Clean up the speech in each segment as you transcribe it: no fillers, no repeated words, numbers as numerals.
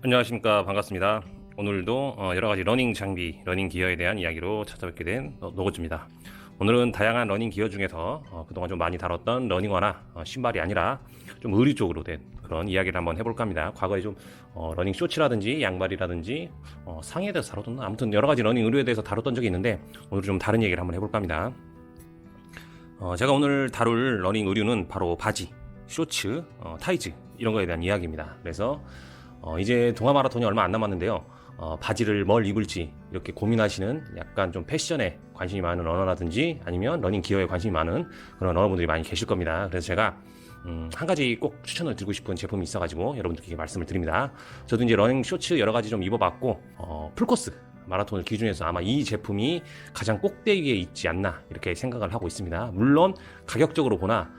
안녕하십니까. 반갑습니다. 오늘도 여러가지 러닝 장비, 러닝 기어에 대한 이야기로 찾아뵙게 된 노고주입니다. 오늘은 다양한 러닝 기어 중에서 그동안 좀 많이 다뤘던 러닝화나 신발이 아니라 좀 의류 쪽으로 된 그런 이야기를 한번 해볼까 합니다. 과거에 좀 러닝 쇼츠라든지 양말이라든지 상의에 대해서 다뤘던, 아무튼 여러가지 러닝 의류에 대해서 다뤘던 적이 있는데 오늘 좀 다른 얘기를 한번 해볼까 합니다. 제가 오늘 다룰 러닝 의류는 바로 바지, 쇼츠, 타이즈 이런 거에 대한 이야기입니다. 그래서 이제 동아 마라톤이 얼마 안 남았는데요. 바지를 뭘 입을지 이렇게 고민하시는 약간 좀 패션에 관심이 많은 러너라든지 아니면 러닝 기어에 관심이 많은 그런 러너분들이 많이 계실 겁니다. 그래서 제가 한 가지 꼭 추천을 드리고 싶은 제품이 있어가지고 여러분들께 말씀을 드립니다. 저도 이제 러닝 쇼츠 여러 가지 좀 입어봤고 풀코스 마라톤을 기준해서 아마 이 제품이 가장 꼭대기에 있지 않나 이렇게 생각을 하고 있습니다. 물론 가격적으로 보나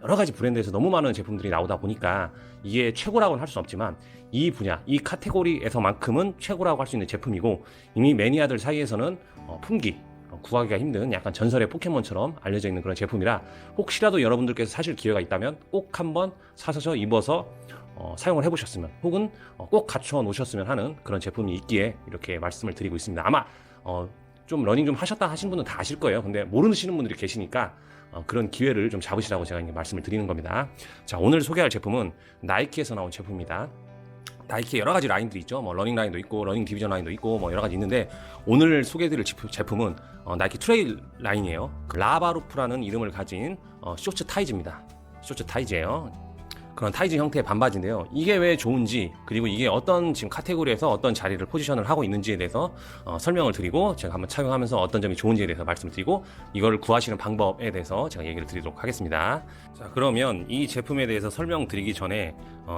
여러 가지 브랜드에서 너무 많은 제품들이 나오다 보니까 이게 최고라고는 할 수 없지만 이 분야, 이 카테고리에서만큼은 최고라고 할 수 있는 제품이고 이미 매니아들 사이에서는 품기, 구하기가 힘든 약간 전설의 포켓몬처럼 알려져 있는 그런 제품이라 혹시라도 여러분들께서 사실 기회가 있다면 꼭 한번 사셔서 입어서 사용을 해보셨으면 혹은 꼭 갖춰 놓으셨으면 하는 그런 제품이 있기에 이렇게 말씀을 드리고 있습니다. 아마 좀 러닝 좀 하셨다 하신 분은 다 아실 거예요. 근데 모르시는 분들이 계시니까 그런 기회를 좀 잡으시라고 제가 말씀을 드리는 겁니다. 자, 오늘 소개할 제품은 나이키에서 나온 제품입니다. 나이키 여러 가지 라인들이 있죠. 뭐 러닝 라인도 있고 러닝 디비전 라인도 있고 뭐 여러 가지 있는데 오늘 소개해드릴 제품은 나이키 트레일 라인이에요. 라바루프라는 이름을 가진 쇼츠 타이즈입니다. 쇼츠 타이즈예요. 그런 타이즈 형태의 반바지인데요. 이게 왜 좋은지 그리고 이게 어떤 지금 카테고리에서 어떤 자리를 포지션을 하고 있는지에 대해서 설명을 드리고 제가 한번 착용하면서 어떤 점이 좋은지에 대해서 말씀을 드리고 이걸 구하시는 방법에 대해서 제가 얘기를 드리도록 하겠습니다. 자, 그러면 이 제품에 대해서 설명드리기 전에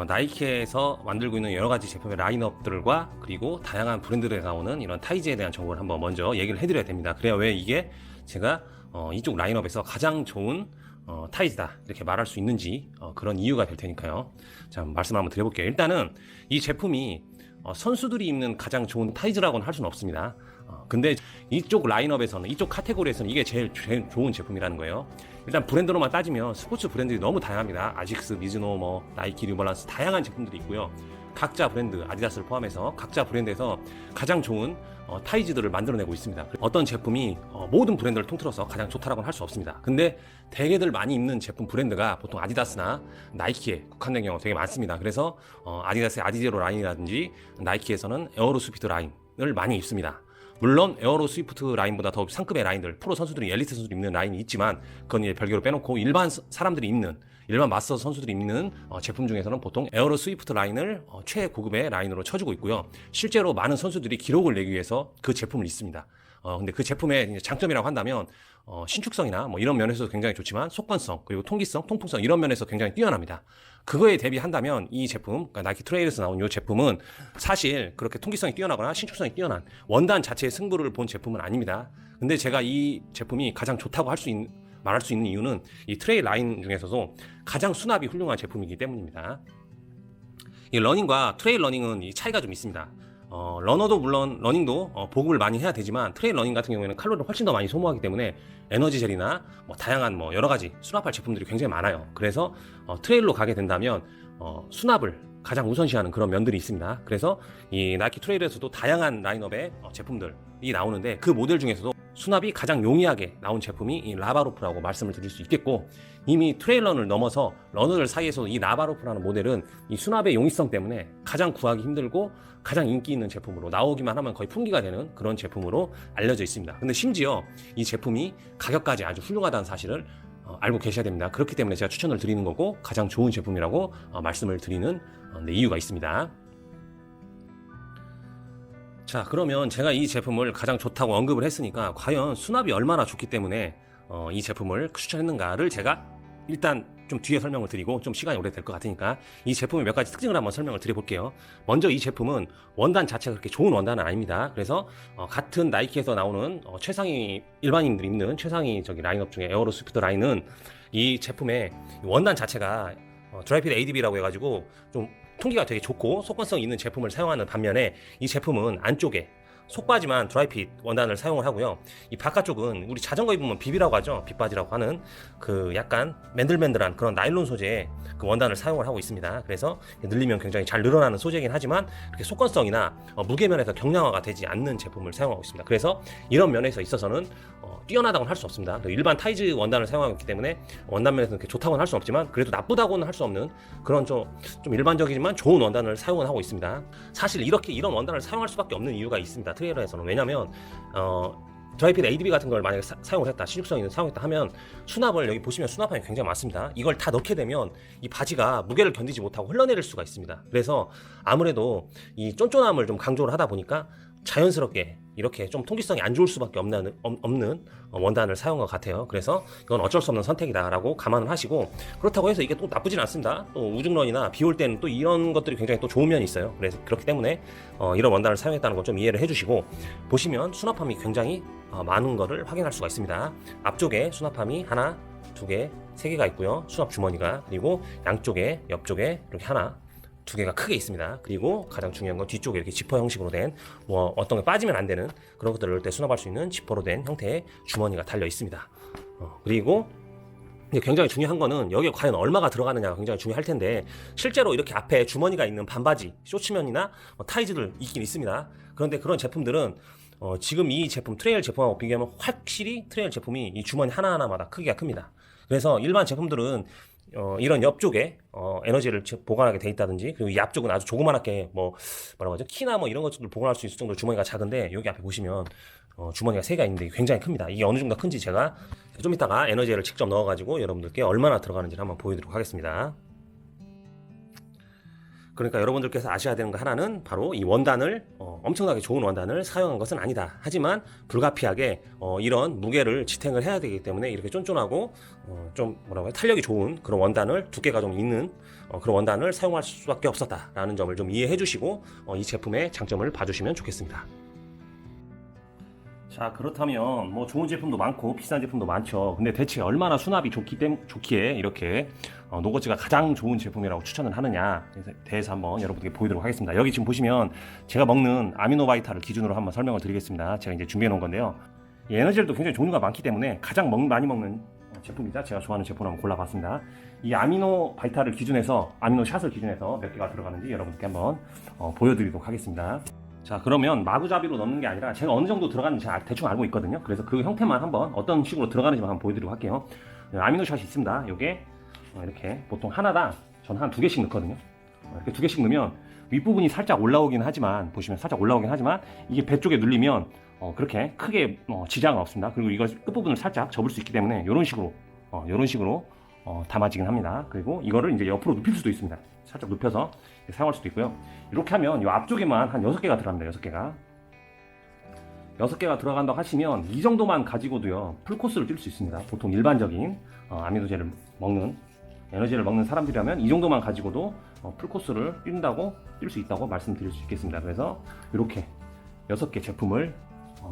나이키에서 만들고 있는 여러 가지 제품의 라인업들과 그리고 다양한 브랜드들에 나오는 이런 타이즈에 대한 정보를 한번 먼저 얘기를 해드려야 됩니다. 그래야 왜 이게 제가 이쪽 라인업에서 가장 좋은 타이즈다 이렇게 말할 수 있는지 그런 이유가 될 테니까요. 자, 말씀 한번 드려볼게요. 일단은 이 제품이 선수들이 입는 가장 좋은 타이즈라고는 할 수는 없습니다. 근데 이쪽 라인업에서는 이쪽 카테고리에서는 이게 제일 좋은 제품이라는 거예요. 일단 브랜드로만 따지면 스포츠 브랜드들이 너무 다양합니다. 아식스, 미즈노, 나이키, 뉴발란스 다양한 제품들이 있고요. 각자 브랜드, 아디다스를 포함해서 각자 브랜드에서 가장 좋은 타이즈들을 만들어내고 있습니다. 어떤 제품이 모든 브랜드를 통틀어서 가장 좋다라고는 할 수 없습니다. 근데 대개들 많이 입는 제품 브랜드가 보통 아디다스나 나이키에 국한된 경우가 되게 많습니다. 그래서 아디다스의 아디제로 라인이라든지 나이키에서는 에어로 스피드 라인을 많이 입습니다. 물론 에어로 스위프트 라인보다 더 상급의 라인들, 프로 선수들이 엘리트 선수들이 입는 라인이 있지만 그건 이제 별개로 빼놓고 일반 사람들이 입는 일반 마스터 선수들이 입는 제품 중에서는 보통 에어로 스위프트 라인을 최고급의 라인으로 쳐주고 있고요. 실제로 많은 선수들이 기록을 내기 위해서 그 제품을 입습니다. 근데 그 제품의 장점이라고 한다면 신축성이나 뭐 이런 면에서도 굉장히 좋지만 속건성 그리고 통기성, 통풍성 이런 면에서 굉장히 뛰어납니다. 그거에 대비한다면 이 제품, 그러니까 나이키 트레일에서 나온 이 제품은 사실 그렇게 통기성이 뛰어나거나 신축성이 뛰어난 원단 자체의 승부를 본 제품은 아닙니다. 근데 제가 이 제품이 가장 좋다고 말할 수 있는 이유는 이 트레일 라인 중에서도 가장 수납이 훌륭한 제품이기 때문입니다. 이 러닝과 트레일 러닝은 이 차이가 좀 있습니다. 러너도 물론 러닝도 보급을 많이 해야 되지만 트레일 러닝 같은 경우에는 칼로리를 훨씬 더 많이 소모하기 때문에 에너지 젤이나 다양한 여러 가지 수납할 제품들이 굉장히 많아요. 그래서 트레일로 가게 된다면 수납을 가장 우선시하는 그런 면들이 있습니다. 그래서 이 나이키 트레일에서도 다양한 라인업의 제품들이 나오는데 그 모델 중에서도 수납이 가장 용이하게 나온 제품이 이 라바로프라고 말씀을 드릴 수 있겠고 이미 트레일런을 넘어서 러너들 사이에서 이 라바로프라는 모델은 이 수납의 용이성 때문에 가장 구하기 힘들고 가장 인기 있는 제품으로 나오기만 하면 거의 품귀가 되는 그런 제품으로 알려져 있습니다. 근데 심지어 이 제품이 가격까지 아주 훌륭하다는 사실을 알고 계셔야 됩니다. 그렇기 때문에 제가 추천을 드리는 거고 가장 좋은 제품이라고 말씀을 드리는 이유가 있습니다. 자, 그러면 제가 이 제품을 가장 좋다고 언급을 했으니까 과연 수납이 얼마나 좋기 때문에 이 제품을 추천했는가를 제가 일단 좀 뒤에 설명을 드리고 좀 시간이 오래 될 것 같으니까 이 제품의 몇 가지 특징을 한번 설명을 드려볼게요. 먼저 이 제품은 원단 자체가 그렇게 좋은 원단은 아닙니다. 그래서 같은 나이키에서 나오는 최상위 일반인들이 입는 최상위 라인업 중에 에어로 스피드 라인은 이 제품의 원단 자체가 드라이피드 ADB라고 해가지고 좀 통기가 되게 좋고 속건성 있는 제품을 사용하는 반면에 이 제품은 안쪽에 속바지만 드라이핏 원단을 사용을 하고요. 이 바깥쪽은 우리 자전거 입으면 비비라고 하죠. 빗바지라고 하는 그 약간 맨들맨들한 그런 나일론 소재의 그 원단을 사용을 하고 있습니다. 그래서 늘리면 굉장히 잘 늘어나는 소재이긴 하지만 그렇게 속건성이나 무게면에서 경량화가 되지 않는 제품을 사용하고 있습니다. 그래서 이런 면에서 있어서는 뛰어나다고는 할 수 없습니다. 일반 타이즈 원단을 사용하고 있기 때문에 원단면에서는 그렇게 좋다고는 할 수 없지만 그래도 나쁘다고는 할 수 없는 그런 좀 일반적이지만 좋은 원단을 사용을 하고 있습니다. 사실 이런 원단을 사용할 수밖에 없는 이유가 있습니다. 트레일러에서는. 왜냐면 드라이핏 ADB 같은 걸 만약에 사용을 했다, 신축성 있는 사용했다 하면 수납을, 여기 보시면 수납함이 굉장히 많습니다. 이걸 다 넣게 되면 이 바지가 무게를 견디지 못하고 흘러내릴 수가 있습니다. 그래서 아무래도 이 쫀쫀함을 좀 강조를 하다 보니까 자연스럽게 이렇게 좀 통기성이 안 좋을 수밖에 없는 원단을 사용한 것 같아요. 그래서 이건 어쩔 수 없는 선택이다라고 감안을 하시고, 그렇다고 해서 이게 또 나쁘진 않습니다. 또 우중런이나 비 올 때는 또 이런 것들이 굉장히 또 좋은 면이 있어요. 그래서 그렇기 때문에 이런 원단을 사용했다는 걸 좀 이해를 해주시고, 보시면 수납함이 굉장히 많은 거를 확인할 수가 있습니다. 앞쪽에 수납함이 하나, 두 개, 세 개가 있고요. 수납 주머니가, 그리고 양쪽에, 옆쪽에 이렇게 하나, 두 개가 크게 있습니다. 그리고 가장 중요한 건 뒤쪽에 이렇게 지퍼 형식으로 된 어떤 게 빠지면 안 되는 그런 것들을 넣을 때 수납할 수 있는 지퍼로 된 형태의 주머니가 달려 있습니다. 그리고 굉장히 중요한 거는 여기에 과연 얼마가 들어가느냐가 굉장히 중요할 텐데, 실제로 이렇게 앞에 주머니가 있는 반바지, 쇼츠면이나 타이즈들 있긴 있습니다. 그런데 그런 제품들은 지금 이 제품 트레일 제품하고 비교하면 확실히 트레일 제품이 이 주머니 하나하나마다 크기가 큽니다. 그래서 일반 제품들은 이런 옆쪽에 에너지를 보관하게 돼 있다든지, 그리고 이 앞쪽은 아주 조그만하게 뭐라고 하죠? 키나 이런 것들을 보관할 수 있을 정도로 주머니가 작은데, 여기 앞에 보시면 주머니가 3개가 있는데 굉장히 큽니다. 이게 어느 정도 큰지 제가 좀 이따가 에너지를 직접 넣어가지고 여러분들께 얼마나 들어가는지를 한번 보여드리도록 하겠습니다. 그러니까 여러분들께서 아셔야 되는 거 하나는 바로 이 원단을 엄청나게 좋은 원단을 사용한 것은 아니다. 하지만 불가피하게 이런 무게를 지탱을 해야 되기 때문에 이렇게 쫀쫀하고 좀 뭐라고 해요? 탄력이 좋은 그런 원단을, 두께가 좀 있는 그런 원단을 사용할 수밖에 없었다라는 점을 좀 이해해 주시고 이 제품의 장점을 봐주시면 좋겠습니다. 자, 그렇다면 좋은 제품도 많고 비싼 제품도 많죠. 근데 대체 얼마나 수납이 좋기에 이렇게 노거즈가 가장 좋은 제품이라고 추천을 하느냐에 대해서 한번 여러분들께 보여드리도록 하겠습니다. 여기 지금 보시면 제가 먹는 아미노바이탈을 기준으로 한번 설명을 드리겠습니다. 제가 이제 준비해 놓은 건데요. 이 에너지젤도 굉장히 종류가 많기 때문에 가장 많이 먹는 제품이자 제가 좋아하는 제품을 한번 골라봤습니다. 이 아미노바이탈을 기준해서, 아미노샷을 기준해서 몇 개가 들어가는지 여러분들께 한번 보여드리도록 하겠습니다. 자, 그러면 마구잡이로 넣는 게 아니라 제가 어느 정도 들어가는지 대충 알고 있거든요. 그래서 그 형태만 한번 어떤 식으로 들어가는지만 한번 보여드리도록 할게요. 아미노샷이 있습니다. 요게 이렇게 보통 하나당 저는 한 2개씩 넣거든요. 이렇게 2개씩 넣으면 윗부분이 살짝 올라오긴 하지만, 보시면 살짝 올라오긴 하지만 이게 배 쪽에 눌리면 그렇게 크게 지장은 없습니다. 그리고 이걸 끝부분을 살짝 접을 수 있기 때문에 이런 식으로 담아지긴 합니다. 그리고 이거를 이제 옆으로 눕힐 수도 있습니다. 살짝 눕혀서 사용할 수도 있고요. 이렇게 하면 이 앞쪽에만 한 6개가 들어갑니다. 6개가 들어간다고 하시면 이 정도만 가지고도요, 풀코스를 뛸 수 있습니다. 보통 일반적인 아미노제를 먹는, 에너지를 먹는 사람들이라면 이 정도만 가지고도 풀코스를 뛸 수 있다고 말씀드릴 수 있겠습니다. 그래서 이렇게 6개 제품을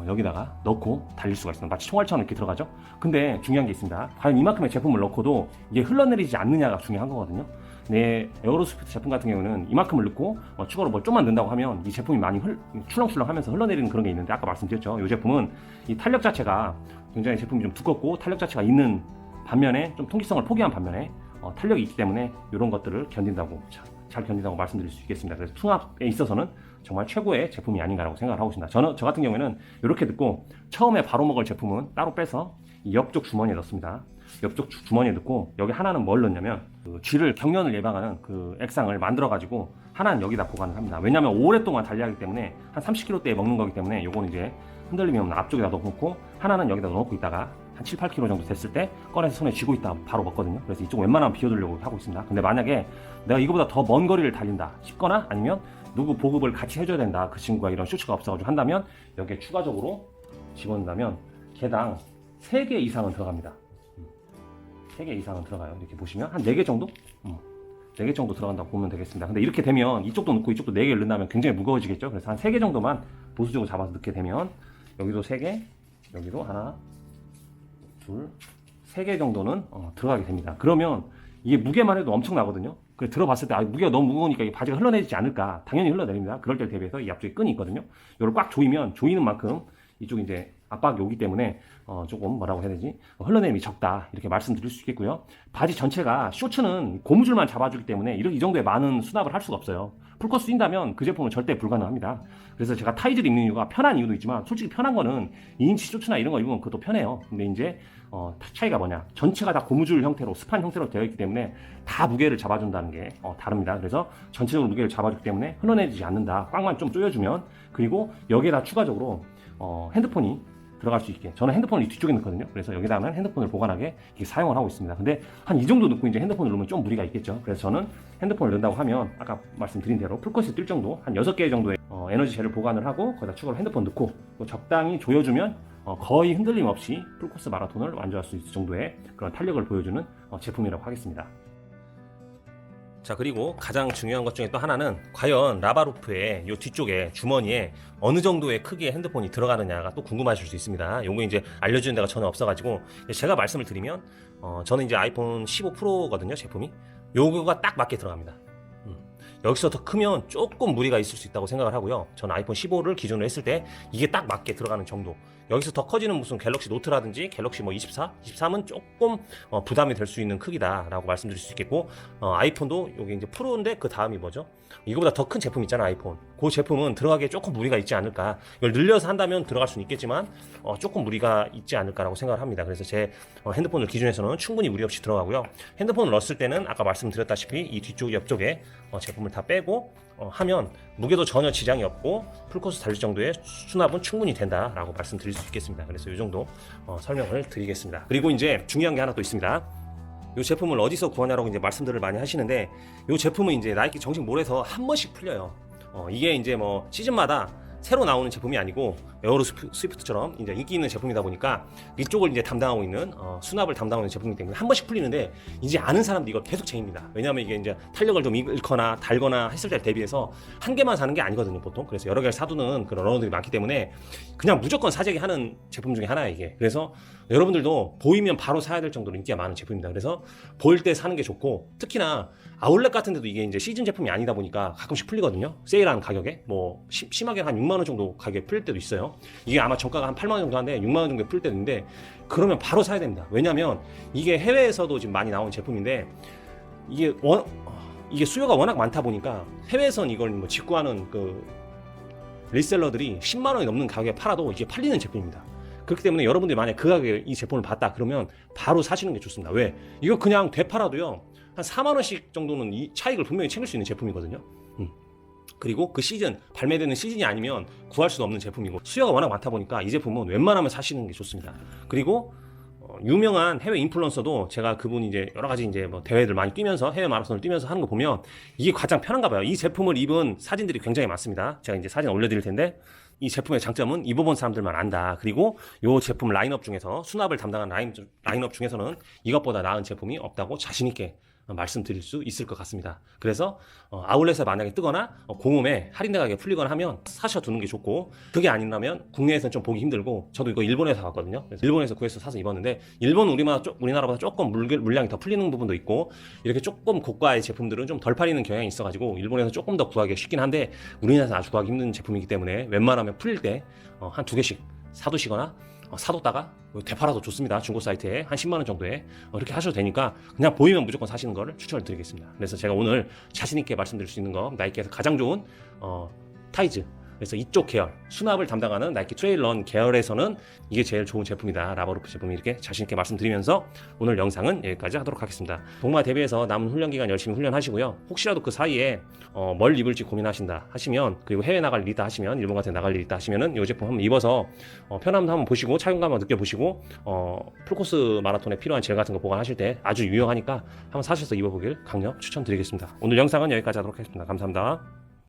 여기다가 넣고 달릴 수가 있습니다. 마치 총알처럼 이렇게 들어가죠. 근데 중요한 게 있습니다. 과연 이만큼의 제품을 넣고도 이게 흘러내리지 않느냐가 중요한 거거든요. 네, 에어로스피트 제품 같은 경우는 이만큼을 넣고 추가로 뭘 좀만 넣는다고 하면 이 제품이 많이 출렁출렁 하면서 흘러내리는 그런 게 있는데, 아까 말씀드렸죠. 이 제품은 이 탄력 자체가 굉장히 제품이 좀 두껍고 탄력 자체가 있는 반면에, 좀 통기성을 포기한 반면에 탄력이 있기 때문에 이런 것들을 견딘다고, 잘 견딘다고 말씀드릴 수 있겠습니다. 그래서 수납에 있어서는 정말 최고의 제품이 아닌가라고 생각을 하고 있습니다. 저 같은 경우에는 이렇게 듣고 처음에 바로 먹을 제품은 따로 빼서 이 옆쪽 주머니에 넣습니다. 옆쪽 주머니에 넣고, 여기 하나는 뭘 넣냐면 쥐를, 경련을 예방하는 그 액상을 만들어 가지고 하나는 여기다 보관을 합니다. 왜냐하면 오랫동안 달리하기 때문에 한 30kg대에 먹는 거기 때문에 요거는 이제 흔들리면 앞쪽에다 넣고, 하나는 여기다 넣고 있다가 한 7, 8kg 정도 됐을 때 꺼내서 손에 쥐고 있다 바로 먹거든요. 그래서 이쪽 웬만하면 비워두려고 하고 있습니다. 근데 만약에 내가 이거보다 더 먼 거리를 달린다 싶거나, 아니면 누구 보급을 같이 해줘야 된다, 그 친구가 이런 슈츠가 없어가지고 한다면, 여기에 추가적으로 집어넣는다면 개당 3개 이상은 들어갑니다. 3개 이상은 들어가요. 이렇게 보시면 한 4개 정도? 4개 정도 들어간다고 보면 되겠습니다. 근데 이렇게 되면 이쪽도 넣고 이쪽도 4개를 넣는다면 굉장히 무거워지겠죠. 그래서 한 3개 정도만 보수적으로 잡아서 넣게 되면, 여기도 3개, 여기도 하나, 둘, 3개 정도는 들어가게 됩니다. 그러면 이게 무게만 해도 엄청나거든요. 그래서 들어봤을 때 무게가 너무 무거우니까 이 바지가 흘러내리지 않을까. 당연히 흘러내립니다. 그럴 때를 대비해서 이 앞쪽에 끈이 있거든요. 이걸 꽉 조이면 조이는 만큼 이쪽 이제 압박이 오기 때문에 조금 뭐라고 해야 되지? 흘러내림이 적다 이렇게 말씀드릴 수 있겠고요. 바지 전체가 쇼츠는 고무줄만 잡아주기 때문에 이 정도의 많은 수납을 할 수가 없어요. 풀코스 뛴다면 그 제품은 절대 불가능합니다. 그래서 제가 타이즈를 입는 이유가 편한 이유도 있지만 솔직히 편한 거는 2인치 쇼츠나 이런 거 입으면 그것도 편해요. 근데 이제 차이가 뭐냐? 전체가 다 고무줄 형태로 스판 형태로 되어 있기 때문에 다 무게를 잡아준다는 게 다릅니다. 그래서 전체적으로 무게를 잡아주기 때문에 흘러내리지 않는다. 꽉만 좀 조여주면 그리고 여기에다 추가적으로 핸드폰이 들어갈 수 있게 저는 핸드폰을 이 뒤쪽에 넣거든요. 그래서 여기다가는 핸드폰을 보관하게 이렇게 사용을 하고 있습니다. 근데 한 이 정도 넣고 이제 핸드폰을 넣으면 좀 무리가 있겠죠. 그래서 저는 핸드폰을 넣는다고 하면 아까 말씀드린 대로 풀코스 뛸 정도 한 6개 정도의 에너지 젤을 보관을 하고 거기다 추가로 핸드폰 넣고 적당히 조여주면 거의 흔들림 없이 풀코스 마라톤을 완주할 수 있을 정도의 그런 탄력을 보여주는 제품이라고 하겠습니다. 자, 그리고 가장 중요한 것 중에 또 하나는 과연 라바루프의 이 뒤쪽에 주머니에 어느 정도의 크기의 핸드폰이 들어가느냐가 또 궁금하실 수 있습니다. 요거 이제 알려주는 데가 전혀 없어가지고 제가 말씀을 드리면 저는 이제 아이폰 15 프로거든요, 제품이. 요거가 딱 맞게 들어갑니다. 여기서 더 크면 조금 무리가 있을 수 있다고 생각을 하고요. 저는 아이폰 15를 기준으로 했을 때 이게 딱 맞게 들어가는 정도. 여기서 더 커지는 무슨 갤럭시 노트라든지 갤럭시 뭐 24, 23은 조금 부담이 될 수 있는 크기다라고 말씀드릴 수 있겠고, 아이폰도 여기 이제 프로인데 그 다음이 뭐죠? 이거보다 더 큰 제품 있잖아, 아이폰. 그 제품은 들어가기에 조금 무리가 있지 않을까. 이걸 늘려서 한다면 들어갈 수는 있겠지만 조금 무리가 있지 않을까라고 생각을 합니다. 그래서 제 핸드폰을 기준에서는 충분히 무리 없이 들어가고요. 핸드폰을 넣었을 때는 아까 말씀드렸다시피 이 뒤쪽 옆쪽에 제품을 다 빼고 하면 무게도 전혀 지장이 없고 풀코스 달릴 정도의 수납은 충분히 된다라고 말씀드릴 수 있겠습니다. 그래서 이 정도 설명을 드리겠습니다. 그리고 이제 중요한 게 하나 또 있습니다. 이 제품을 어디서 구하냐라고 이제 말씀들을 많이 하시는데, 이 제품은 이제 나이키 정식몰에서 한 번씩 풀려요. 이게 이제 뭐 시즌마다 새로 나오는 제품이 아니고 에어로 스위프트처럼 이제 인기 있는 제품이다 보니까 이쪽을 이제 담당하고 있는 수납을 담당하고 있는 제품이기 때문에 한 번씩 풀리는데, 이제 아는 사람들이 이걸 계속 챙깁니다. 왜냐하면 이게 이제 탄력을 좀 잃거나 달거나 했을 때 대비해서 한 개만 사는 게 아니거든요, 보통. 그래서 여러 개를 사두는 그런 러너들이 많기 때문에 그냥 무조건 사재기 하는 제품 중에 하나예요, 이게. 그래서 여러분들도 보이면 바로 사야 될 정도로 인기가 많은 제품입니다. 그래서 보일 때 사는 게 좋고, 특히나 아울렛 같은 데도 이게 이제 시즌 제품이 아니다 보니까 가끔씩 풀리거든요. 세일하는 가격에. 뭐 심하게 한 6만 원 정도 가격에 풀릴 때도 있어요. 이게 아마 정가가 한 8만 원 정도 하는데 6만 원 정도에 풀릴 때도 있는데, 그러면 바로 사야 됩니다. 왜냐면 이게 해외에서도 지금 많이 나오는 제품인데, 이게 수요가 워낙 많다 보니까 해외에선 이걸 뭐 직구하는 그 리셀러들이 10만 원이 넘는 가격에 팔아도 이게 팔리는 제품입니다. 그렇기 때문에 여러분들이 만약 그 가격에 이 제품을 봤다 그러면 바로 사시는 게 좋습니다. 왜? 이거 그냥 되팔아도요 한 4만 원씩 정도는 이 차익을 분명히 챙길 수 있는 제품이거든요. 그리고 그 시즌, 발매되는 시즌이 아니면 구할 수는 없는 제품이고, 수요가 워낙 많다 보니까 이 제품은 웬만하면 사시는 게 좋습니다. 그리고 유명한 해외 인플루언서도 제가 그분이 이제 여러 가지 이제 뭐 대회들 많이 뛰면서 해외 마라톤을 뛰면서 하는 거 보면 이게 가장 편한가 봐요. 이 제품을 입은 사진들이 굉장히 많습니다. 제가 이제 사진 올려드릴 텐데, 이 제품의 장점은 입어본 사람들만 안다. 그리고 이 제품 라인업 중에서 수납을 담당한 라인업 중에서는 이것보다 나은 제품이 없다고 자신있게 말씀드릴 수 있을 것 같습니다. 그래서 아울렛에 만약에 뜨거나 공홈에 할인된 가격에 풀리거나 하면 사셔두는 게 좋고, 그게 아니라면 국내에서는 좀 보기 힘들고, 저도 이거 일본에서 샀거든요. 그래서 일본에서 구해서 사서 입었는데, 일본 우리나라보다 조금 물량이 더 풀리는 부분도 있고, 이렇게 조금 고가의 제품들은 좀 덜 팔리는 경향이 있어가지고 일본에서 조금 더 구하기가 쉽긴 한데, 우리나라에서 아주 구하기 힘든 제품이기 때문에 웬만하면 풀릴 때 한 2개씩 사두시거나 사뒀다가 되팔아도 좋습니다. 중고 사이트에 한 10만 원 정도에 이렇게 하셔도 되니까 그냥 보이면 무조건 사시는 거를 추천을 드리겠습니다. 그래서 제가 오늘 자신 있게 말씀드릴 수 있는 거, 나이키에서 가장 좋은 타이즈, 그래서 이쪽 계열 수납을 담당하는 나이키 트레일런 계열에서는 이게 제일 좋은 제품이다, 라바루프 제품이, 이렇게 자신 있게 말씀드리면서 오늘 영상은 여기까지 하도록 하겠습니다. 동마 대비해서 남은 훈련 기간 열심히 훈련하시고요. 혹시라도 그 사이에 뭘 입을지 고민하신다 하시면, 그리고 해외 나갈 일 있다 하시면, 일본 같은 데 나갈 일 있다 하시면은 이 제품 한번 입어서 편함도 한번 보시고 착용감 한번 느껴보시고, 풀코스 마라톤에 필요한 젤 같은 거 보관하실 때 아주 유용하니까 한번 사셔서 입어보길 강력 추천드리겠습니다. 오늘 영상은 여기까지 하도록 하겠습니다. 감사합니다.